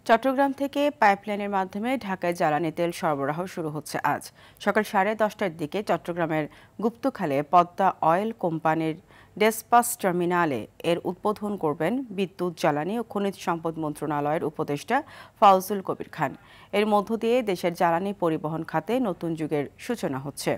চট্টগ্রাম থেকে পাইপলাইনের মাধ্যমে ঢাকায় জ্বালানি তেল সরবরাহ শুরু হচ্ছে আজ সকাল 10:30টার দিকে চট্টগ্রামের গুপ্তখালে পদ্মা অয়েল কোম্পানির ডেসপাস টার্মিনালে এর উদ্বোধন করবেন বিদ্যুৎ, জ্বালানি ও খনিজ সম্পদ মন্ত্রণালয়ের উপদেষ্টা ফাউজুল কবির খান। এর মধ্য দিয়ে দেশের জ্বালানি পরিবহন খাতে নতুন যুগের সূচনা হচ্ছে।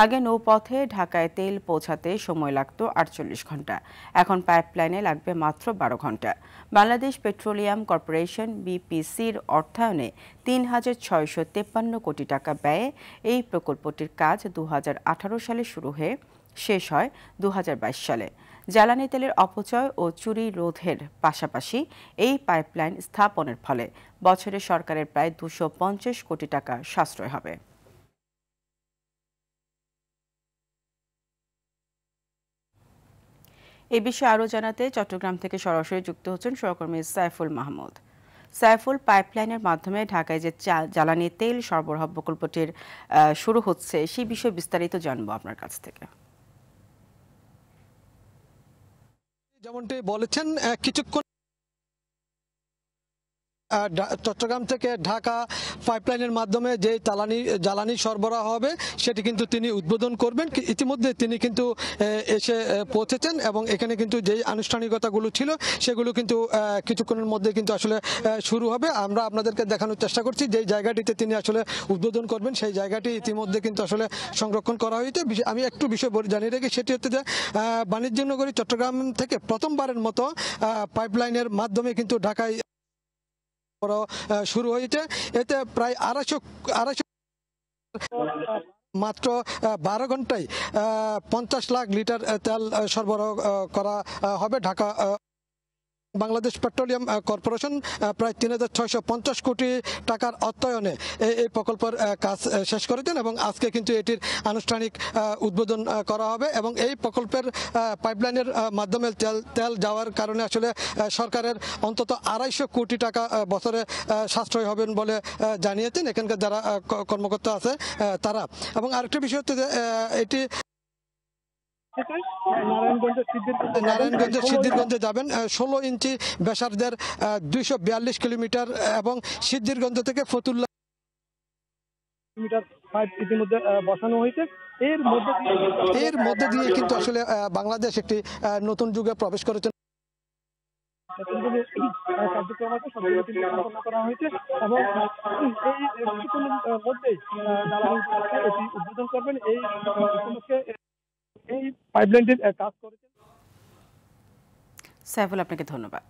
আগে নৌপথে ঢাকায় তেল পৌঁছাতে সময় লাগত 48 ঘন্টা, এখন পাইপলাইনে লাগবে মাত্র 12 ঘন্টা। বাংলাদেশ পেট্রোলিয়াম কর্পোরেশন বিপিসির অর্থায়নে ৩,৬৫৩ কোটি টাকা ব্যয়ে এই প্রকল্পটির কাজ 2018 সালে শুরু হয়ে শেষ হয় 2022 সালে। জ্বালানি তেলের অপচয় ও চুরি রোধের পাশাপাশি এই পাইপলাইন স্থাপনের ফলে বছরে সরকারের প্রায় 250 কোটি টাকা সাশ্রয় হবে। এ বিষয়ে আরও জানাতে চট্টগ্রাম থেকে সরাসরি যুক্ত হচ্ছেন সহকর্মী সাইফুল মাহমুদ। সাইফুল, পাইপলাইনের মাধ্যমে ঢাকায় যে জ্বালানি তেল সরবরাহ প্রকল্পটির শুরু হচ্ছে সেই বিষয়ে বিস্তারিত জানবো আপনার কাছ থেকে। যেমনটি বলেছেন, কিছুক্ষণ চট্টগ্রাম থেকে ঢাকা পাইপলাইনের মাধ্যমে যে জ্বালানি সরবরাহ হবে সেটি কিন্তু তিনি উদ্বোধন করবেন। ইতিমধ্যে তিনি কিন্তু এসে পৌঁছেছেন এবং এখানে কিন্তু যে আনুষ্ঠানিকতাগুলো ছিল সেগুলো কিন্তু কিছুক্ষণের মধ্যে কিন্তু আসলে শুরু হবে। আমরা আপনাদেরকে দেখানোর চেষ্টা করছি যে জায়গাটিতে তিনি আসলে উদ্বোধন করবেন সেই জায়গাটি ইতিমধ্যে কিন্তু আসলে সংরক্ষণ করা হয়েছে। আমি একটু বিষয় জানিয়ে রাখি, সেটি হচ্ছে যে বাণিজ্য নগরী চট্টগ্রাম থেকে প্রথমবারের মতো পাইপলাইনের মাধ্যমে কিন্তু ঢাকায় শুরু হয়েছে। এতে প্রায় 250 মাত্র 12 ঘন্টায় 50 লাখ লিটার তেল সরবরাহ করা হবে। ঢাকা বাংলাদেশ পেট্রোলিয়াম কর্পোরেশন প্রায় 3,650 কোটি টাকার অর্থায়নে এই প্রকল্পের কাজ শেষ করেছেন এবং আজকে কিন্তু এটির আনুষ্ঠানিক উদ্বোধন করা হবে। এবং এই প্রকল্পের পাইপলাইনের মাধ্যমে তেল যাওয়ার কারণে আসলে সরকারের অন্তত 250 কোটি টাকা বছরে সাশ্রয় হবেন বলে জানিয়েছেন এখানকার যারা কর্মকর্তা আছে তারা। এবং আরেকটা বিষয় হচ্ছে যে এটি নারায়ণগঞ্জের সিদ্ধিরগঞ্জে যাবেন 16 ইঞ্চি ব্যাসার্ধের 242 কিলোমিটার এবং সিদ্ধিরগঞ্জ থেকে ফতুল্লা পাইপ ইতিমধ্যে বসানো হয়েছে। এর মধ্যে দিয়ে কিন্তু আসলে বাংলাদেশ একটি নতুন যুগে প্রবেশ করেছে। কার্যক্রম আছে সবগুলো কিন্তু সম্পন্ন করা হয়েছে এবং এই মধ্যেই এটি উদ্বোধন করবেন। এই উপলক্ষে এই পাইপলাইনটির কাজ করেছেন। সাইফুল, আপনাকে ধন্যবাদ।